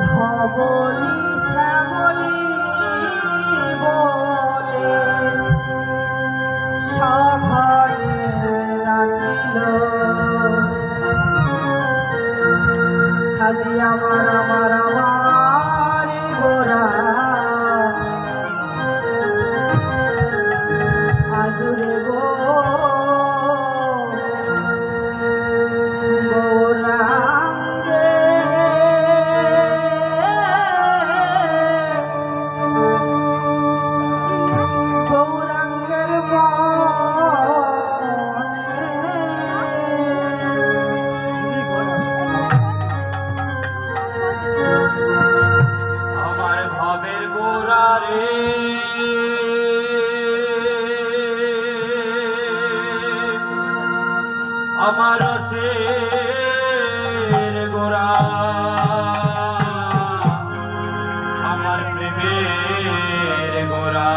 ধবলি শ্যামলি বলে সঘরে রাখিল আজি আমার গোরা আজুরে গো আমার রসের গোরা আমার প্রেমের গোরা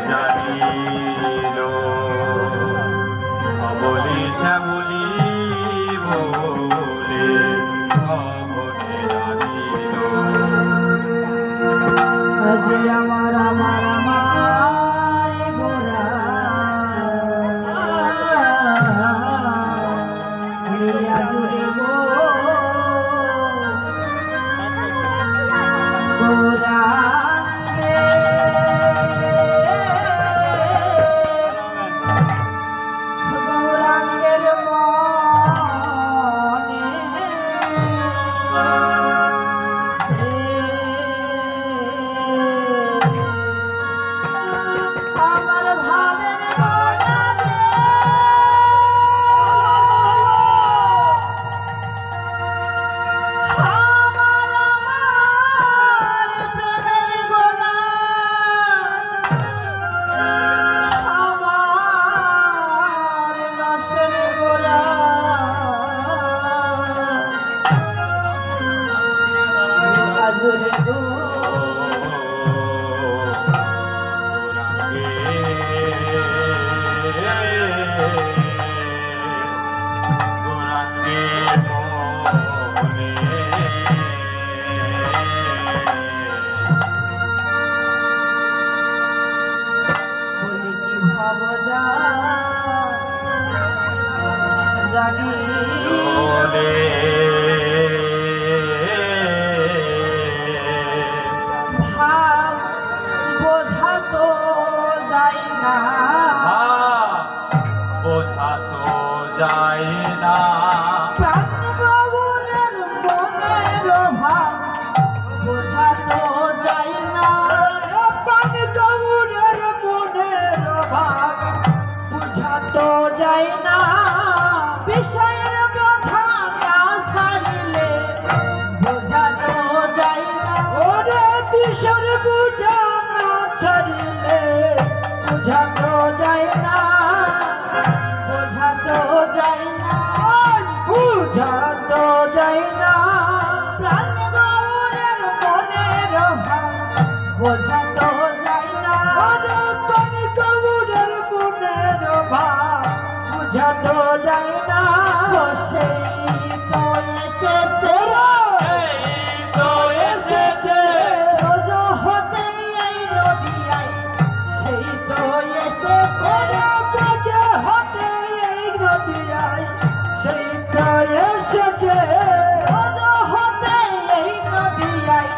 জানিল বলি শ্যামলি বলে আজি আমার গোরা আজুরে গো গোরা গৌরাঙ্গের মনে আমার ভাবের গোরা আমার প্রেমের গোরা আমার রসের গোরা আজুরে গো জাগি ভাব বোঝা তো যায় না বোঝা তো যায় না প্রাণ বাবুরের মনের ভাব বোঝা তো যায় না প্রাণ বাবুরের মনের ভাব বোঝা তো যায় না বিষয়ের বোঝা না ছাড়িলে বোঝা তো যায় না ওরে বিষয়ের বোঝা না ছাড়িলে বোঝা তো যায় না বোঝা তো যায় না বোঝা তো যায় না প্রাণ বাবুরের মনের ভাব বোঝা তো যায় না ওরে প্রাণ বাবুরের মনের ভাব বোঝা তো যায় না সেই তো এসেছে এই তো এসেছে রোজ হতে এই নদিয়ায় সেই তো এসেছে ওরে বাজে হাতে এই নদিয়ায় সেই তো এসেছে রোজ হতে এই নদিয়ায়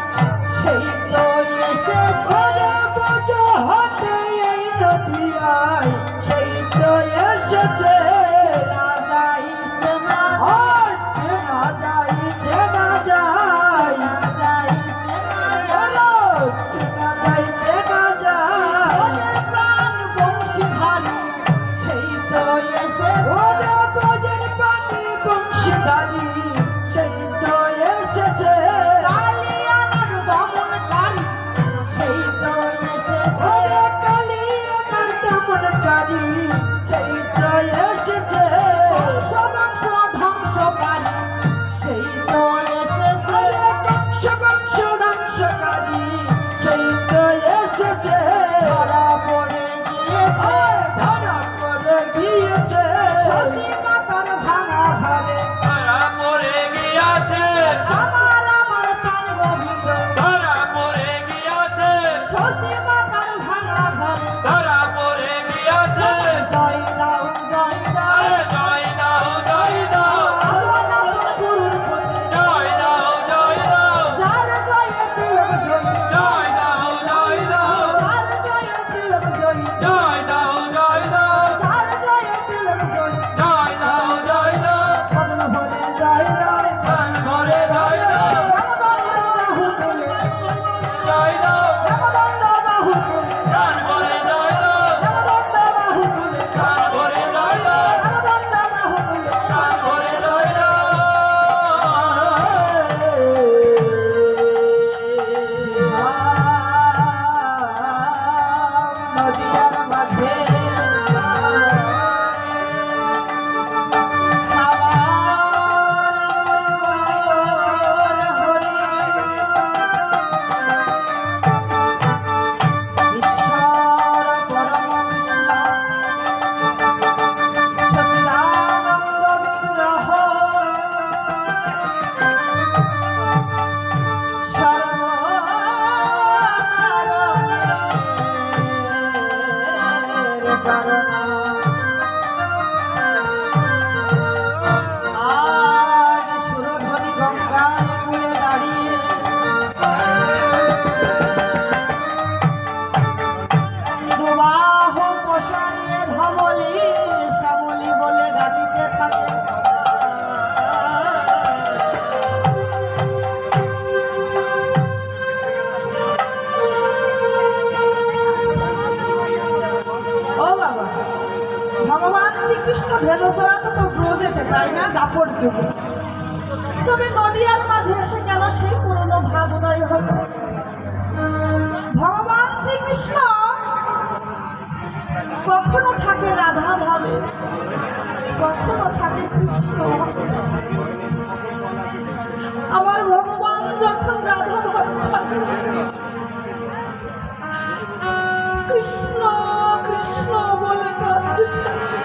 সেই তো এসেছে ওরে বাজে হাতে এই নদিয়ায় সেই তো এসেছে না যাইছে না চেনা যাই চেনা যাই না যাইছে না চেনা যাই চেনা যাই ওদের প্রাণ বংশীধারী সেই তো এসেছে ওরে বাজের পানি বংশধারী সেই তো এসেছে আরে কংস বংশ ধ্বংসকারী সেই তো এসেছে ধরা পড়ে গিয়েছে ধরা পড়ে গিয়েছে শশী মাতার ভাঙা ঘরে ধরা পড়ে গিয়াছে আমার প্রাণ গোবিন্দ ধরা পড়ে গিয়াছে শশী মাতার ভাঙা ঘরে ধরা পড়ে গিয়াছে জয় দাও জয় দাও আরে জয় দাও জয় দাও আমার গুরুর প্রতি জয় দাও জয় দাও যার জয়ে তিলক জয়ী জয় দাও জয় দাও যার জয়ে তিলক জয়ী জয় দাও জয় দাও যার জয়ে তিলক জয়ী জয় দাও জয় দাও পদ্ম ভরে জয় দাও প্রাণ ভরে জয় দাও রামদণ্ড বাহু তুলে জয় দাও রামদণ্ড বাহু তুলে প্রাণ ভরে জয় দাও রামদণ্ড বাহু তুলে প্রাণ ভরে জয় দাও রামদণ্ড বাহু তুলে প্রাণ ভরে জয় দাও নদিয়ার মাঝে ঈশ্বর পরমহংস সচিদানন্দ বিগ্রহ সর্বকারণের কারণ আজ সুরধ্বনি গঙ্গার কূলে দাঁড়িয়ে দুবাহু প্রসারিয়ে ধবলি শ্যামলি বলে গাদিতে থাকে ও বাবা ভগবান শ্রীকৃষ্ণ ভেলোসরা তো ব্রজেতে তাই না দাপর যুগে তবে নদিয়ার মাঝে এসে কেন সেই পুরনো ভাব উদয় হল ভগবান শ্রীকৃষ্ণ কখনো থাকে রাধা ভাবে কখনো থাকে কৃষ্ণ ভাবে। আমার ভগবান যখন রাধা ভাবে থাকে কৃষ্ণ কৃষ্ণ বলে কাঁদতে থাকে।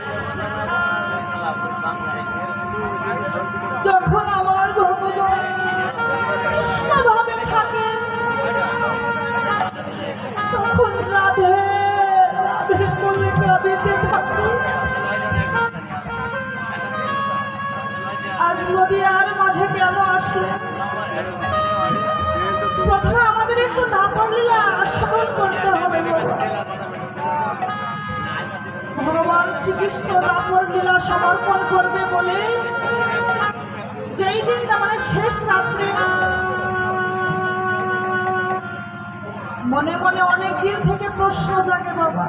যখন আমার ভগবান কৃষ্ণ ভাবে থাকেন তখন রাধে রাধে বলে কাঁদিতে থাকে। আজ নদীয়ার মাঝে কেন আসলে প্রথমে আমাদের একটু দাপর লীলা আস্বাদন করতে হবে বাবা। ভগবান শ্রীকৃষ্ণ দাপর লীলা সমর্পণ করবে বলে যেই দিনটা মানে শেষ রাত্রে মনে মনে অনেক দিন থেকে প্রশ্ন জাগে বাবা,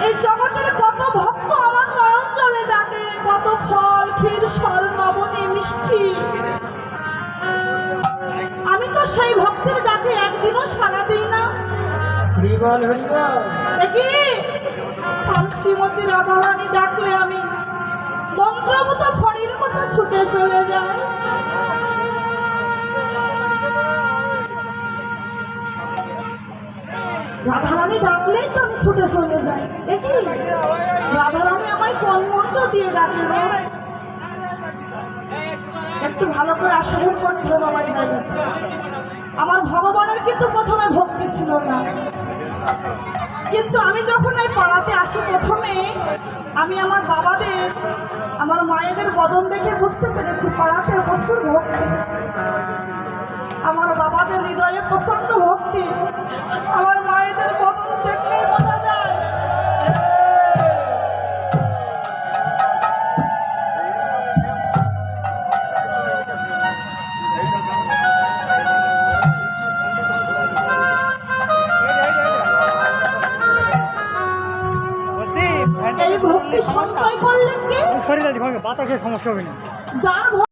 এই জগতের কত ভক্ত আমার নয়ন জলে ডাকে, কত ফল ক্ষীর স্বর নবনী মিষ্টি, আমি তো সেই ভক্তের ডাকে একদিনও সাড়া দিই না। হরিবল হরিবল দেখি আর শ্রীমতী রাধারানী ডাকলে আমি মন্ত্রভূত ফণির মতো ছুটে চলে যাই। রাধারানী ডাকলেই তো আমি ছুটে চলে যাই। দেখি রাধারানী আমায় কোন মন্ত্র দিয়ে ডাকে রে? একটু ভালো করে আস্বাদন করতে হবে আমার জায়গাতে। আমার ভগবানের কিন্তু প্রথমে ভক্তি ছিল না, কিন্তু আমি যখন এই পাড়াতে আসি প্রথমে আমি আমার বাবাদের আমার মায়েদের বদন দেখে বুঝতে পেরেছি পাড়াতে প্রচুর ভক্তি। আমার বাবাদের হৃদয়ে প্রচন্ড ভক্তি, আমার মায়েদের বদন দেখলেই বোঝা যায়। এই ভক্তি সঞ্চয় করলেন কে? শরীরে বাতাসের সমস্যা হবে না। যার